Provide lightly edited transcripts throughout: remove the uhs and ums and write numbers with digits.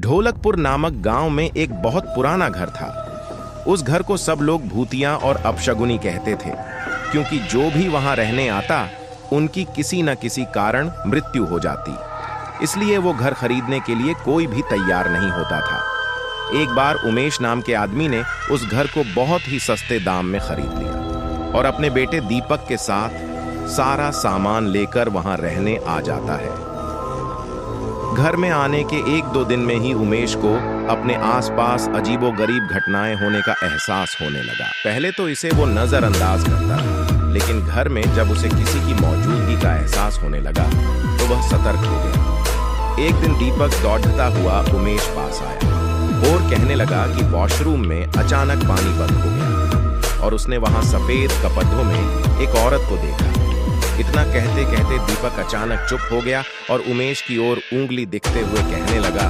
ढोलकपुर नामक गांव में एक बहुत पुराना घर था। उस घर को सब लोग भूतिया और अपशगुनी कहते थे, क्योंकि जो भी वहां रहने आता उनकी किसी न किसी कारण मृत्यु हो जाती। इसलिए वो घर खरीदने के लिए कोई भी तैयार नहीं होता था। एक बार उमेश नाम के आदमी ने उस घर को बहुत ही सस्ते दाम में खरीद लिया और अपने बेटे दीपक के साथ सारा सामान लेकर वहां रहने आ जाता है। घर में आने के 1-2 दिन में ही उमेश को अपने आसपास अजीबोगरीब घटनाएं होने का एहसास होने लगा। पहले तो इसे वो नजरअंदाज करता था, लेकिन घर में जब उसे किसी की मौजूदगी का एहसास होने लगा तो वह सतर्क हो गया। एक दिन दीपक दौड़ता हुआ उमेश पास आया और कहने लगा कि वॉशरूम में अचानक पानी बंद हो गया और उसने वहां सफेद कपड़ों में एक औरत को देखा। इतना कहते कहते दीपक अचानक चुप हो गया और उमेश की ओर उंगली दिखते हुए कहने लगा,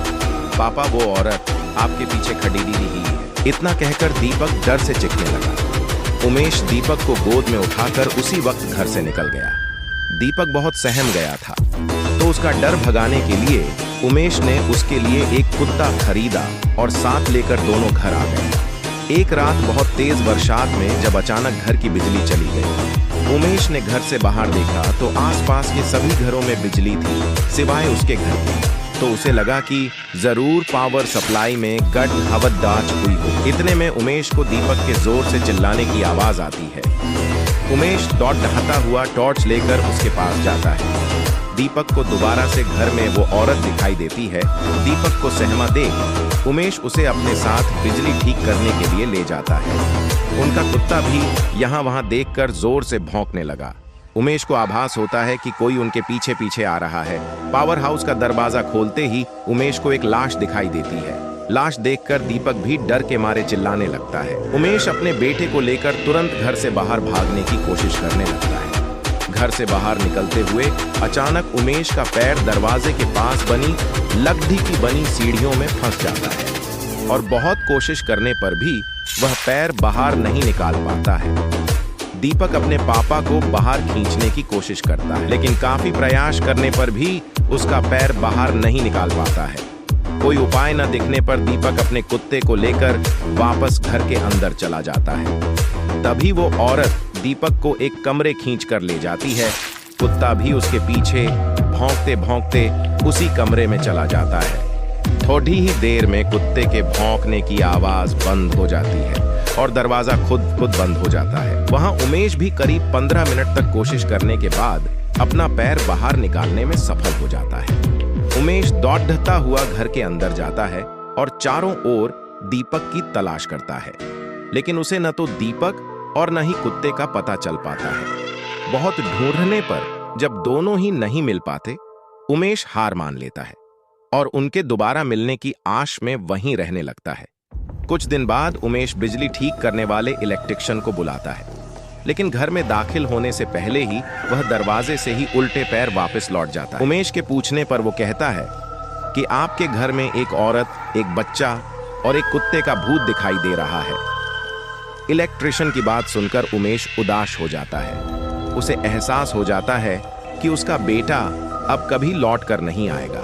पापा वो औरत आपके पीछे खड़ी दिख रही है। इतना कहकर दीपक डर से चिढ़ने लगा। उमेश दीपक को गोद में उठाकर उसी वक्त घर से निकल गया। दीपक बहुत सहम गया था, तो उसका डर भगाने के लिए उमेश ने उसके लिए एक कुत्ता खरीदा और साथ लेकर दोनों घर आ गए। एक रात बहुत तेज बरसात में जब अचानक घर की बिजली चली गई, उमेश ने घर से बाहर देखा तो आसपास के सभी घरों में बिजली थी सिवाय उसके घर की। तो उसे लगा कि जरूर पावर सप्लाई में गड़बड़ हुई हो। इतने में उमेश को दीपक के जोर से चिल्लाने की आवाज आती है। उमेश दौड़ता हुआ टॉर्च लेकर उसके पास जाता है। दीपक को दोबारा से घर में वो औरत दिखाई देती है। दीपक को सहमा देख उमेश उसे अपने साथ बिजली ठीक करने के लिए ले जाता है। उनका कुत्ता भी यहाँ वहां देखकर जोर से भौंकने लगा। उमेश को आभास होता है कि कोई उनके पीछे पीछे आ रहा है। पावर हाउस का दरवाजा खोलते ही उमेश को एक लाश दिखाई देती है। लाश देखकर दीपक भी डर के मारे चिल्लाने लगता है। उमेश अपने बेटे को लेकर तुरंत घर से बाहर भागने की कोशिश करने लगता है। घर से बाहर निकलते हुए अचानक उमेश का पैर दरवाजे के पास बनी लकड़ी की बनी सीढ़ियों में फंस जाता है और बहुत कोशिश करने पर भी वह पैर बाहर नहीं निकाल पाता है। दीपक अपने पापा को बाहर खींचने की कोशिश करता है, लेकिन काफी प्रयास करने पर भी उसका पैर बाहर नहीं निकाल पाता है। कोई उपाय न दिखने पर दीपक अपने कुत्ते को लेकर वापस घर के अंदर चला जाता है। तभी वो औरत दीपक को एक कमरे खींच कर ले जाती है। कुत्ता भी उसके पीछे भौंकते भौंकते उसी कमरे में चला जाता है। थोड़ी ही देर में कुत्ते के भौंकने की आवाज बंद हो जाती है और दरवाजा खुद बंद हो जाता है। वहां उमेश भी करीब 15 मिनट तक कोशिश करने के बाद अपना पैर बाहर निकालने में सफल हो जाता है। उमेश दौड़ता हुआ घर के अंदर जाता है और चारों ओर दीपक की तलाश करता है, लेकिन उसे न तो दीपक और न ही कुत्ते का पता चल पाता है। बहुत ढूंढने पर जब दोनों ही नहीं मिल पाते, उमेश हार मान लेता है और उनके दोबारा मिलने की आश में वहीं रहने लगता है। कुछ दिन बाद उमेश बिजली ठीक करने वाले इलेक्ट्रिशियन को बुलाता है, लेकिन घर में दाखिल होने से पहले ही वह दरवाजे से ही उल्टे पैर वापस लौट जाता है। उमेश के पूछने पर वो कहता है कि आपके घर में एक औरत, एक बच्चा और एक कुत्ते का भूत दिखाई दे रहा है। इलेक्ट्रिशियन की बात सुनकर उमेश उदास हो जाता है। उसे एहसास हो जाता है कि उसका बेटा अब कभी लौट कर नहीं आएगा,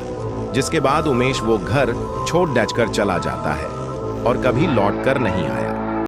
जिसके बाद उमेश वो घर छोड़ कर चला जाता है और कभी लौट कर नहीं आया।